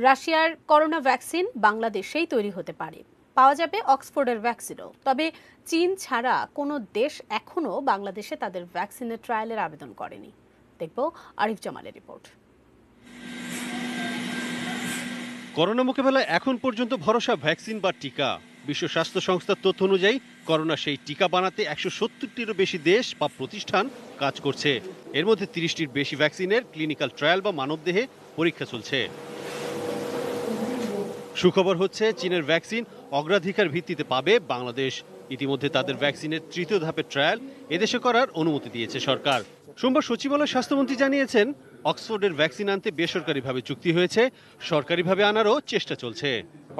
রাশিয়ার corona vaccine বাংলাদেশেই তৈরি হতে পারে, পাওয়া যাবে অক্সফোর্ডের ভ্যাকসিনও। তবে চীন ছাড়া কোনো দেশ এখনো বাংলাদেশে তাদের ভ্যাকসিনের ট্রায়ালের আবেদন করেনি। দেখব আরিফ জামালের রিপোর্ট। করোনা মোকাবেলায় এখন পর্যন্ত ভরসা ভ্যাকসিন বা টিকা। বিশ্ব স্বাস্থ্য সংস্থার তথ্য অনুযায়ী করোনা সেই টিকা বানাতে ১৭০টিরও বেশি দেশ বা প্রতিষ্ঠান কাজ করছে। এর মধ্যে ৩০টির বেশি ভ্যাকসিনের ক্লিনিক্যাল ট্রায়াল বা মানবদেহে পরীক্ষা চলছে। সুখবর হচ্ছে, চীনের ভ্যাকসিন অগ্রাধিকার ভিত্তিতে পাবে বাংলাদেশ। ইতিমধ্যে তাদের ভ্যাকসিনের তৃতীয় ধাপের ট্রায়াল এদেশে করার অনুমতি দিয়েছে সরকার। সোমবার সচিবালয় স্বাস্থ্যমন্ত্রী জানিয়েছেন, অক্সফোর্ডের ভ্যাকসিন আনতে বেসরকারিভাবে চুক্তি হয়েছে, সরকারিভাবে আনারও চেষ্টা চলছে।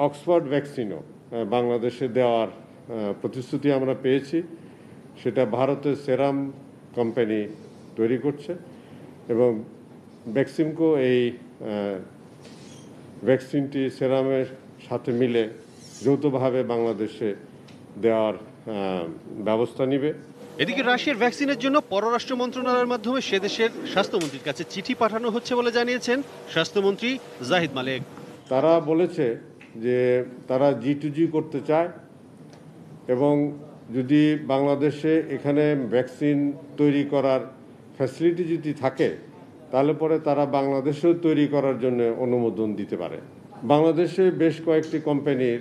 অক্সফোর্ড ভ্যাকসিনও বাংলাদেশে দেওয়ার প্রতিশ্রুতি আমরা পেয়েছি। সেটা ভারতের সেরাম কোম্পানি তৈরি করছে এবং ভ্যাকসিনকো এই ভ্যাকসিনটি সেরামের সাথে মিলে যৌথভাবে বাংলাদেশে দেওয়ার ব্যবস্থা নেবে। এদিকে রাশিয়ার ভ্যাকসিনের জন্য পররাষ্ট্র মন্ত্রণালয়ের মাধ্যমে সে দেশের স্বাস্থ্যমন্ত্রীর কাছে চিঠি পাঠানো হচ্ছে বলে জানিয়েছেন স্বাস্থ্যমন্ত্রী জাহিদ মালেক। তারা বলেছে যে তারা G2G করতে চায় এবং যদি বাংলাদেশে এখানে ভ্যাকসিন তৈরি করার ফ্যাসিলিটি যদি থাকে তাহলে পরে তারা বাংলাদেশেও তৈরি করার জন্য অনুমোদন দিতে পারে। বাংলাদেশে বেশ কয়েকটি কোম্পানির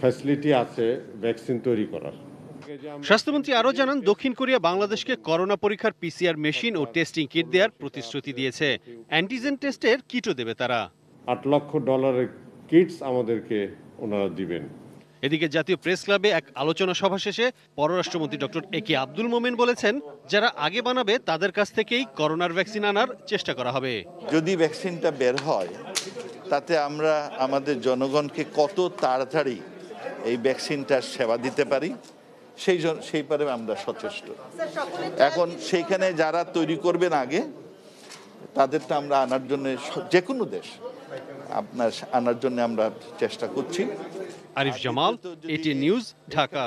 ফ্যাসিলিটি আছে ভ্যাকসিন তৈরি করার। স্বাস্থ্যমন্ত্রী আরও জানান, দক্ষিণ কোরিয়া বাংলাদেশকে করোনা পরীক্ষার PCR মেশিন ও টেস্টিং কিট দেওয়ার প্রতিশ্রুতি দিয়েছে। অ্যান্টিজেন টেস্টের কিটও দেবে তারা। $8 লক্ষ কিটস আমাদেরকে ওনারা দিবেন। এদিকে জাতীয় প্রেস ক্লাবে এক আলোচনা সভা শেষে পররাষ্ট্রমন্ত্রী ডক্টর একে আব্দুল মোমেন বলেছেন, যারা আগে বানাবে তাদের কাছ থেকেই করোনার ভ্যাকসিন আনার চেষ্টা করা হবে। যদি ভ্যাকসিনটা বের হয় তাতে আমরা আমাদের জনগণকে কত তাড়াতাড়ি এই ভ্যাকসিনটার সেবা দিতে পারি সেই পারে আমরা সচেষ্ট। এখন সেইখানে যারা তৈরি করবেন আগে তাদেরটা আমরা আনার জন্য, যে কোনো দেশ আপনার আনার জন্য আমরা চেষ্টা করছি। Arif Jamal, ATN news, Dhaka.